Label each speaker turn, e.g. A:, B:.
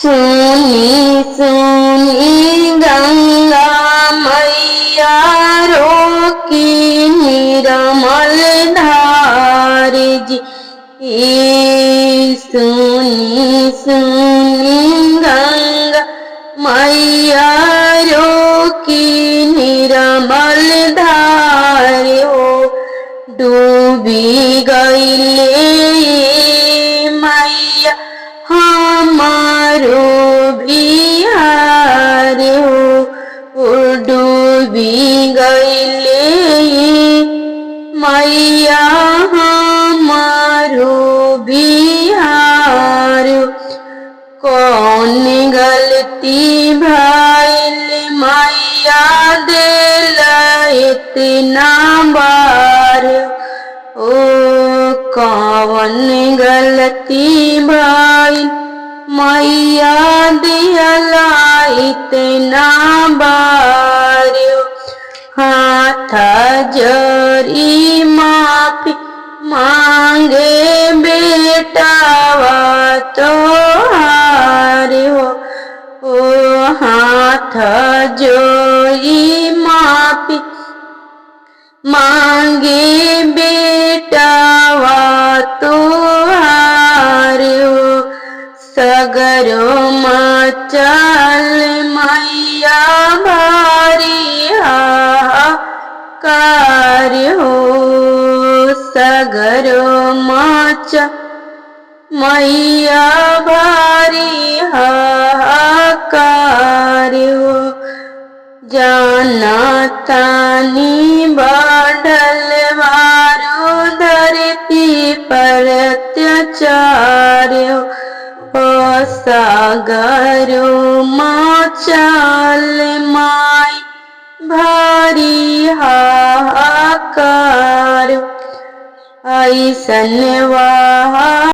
A: सुनी सुनी गंगा मैया रोकी निर्मल धार जी। सुनी सुनी गंगा मैया रोकी निर्मल धार हो। डूबी गईले मैया हमारो बिहार हो। डूबी गईले मैया हमारो बिहार। कौन गलती भइल मैया देला इतना बार। ओ कौन गलती भइल मैया दिहला इतना बार। हाथ जोड़ी माफी मांगे बेटावा तोहार हो। ओ हाथ जोड़ी माफी मांगे बेटावा तोहार हो। सगरो मचल मैया भारी हाहाकार हो। सगरो मचल मैया भारी हाहाकार हो। जाना तानी बढ़ल मारो धरती पर अत्याचार हो। सागरो मचल माई भारी हाहाकार। ऐसन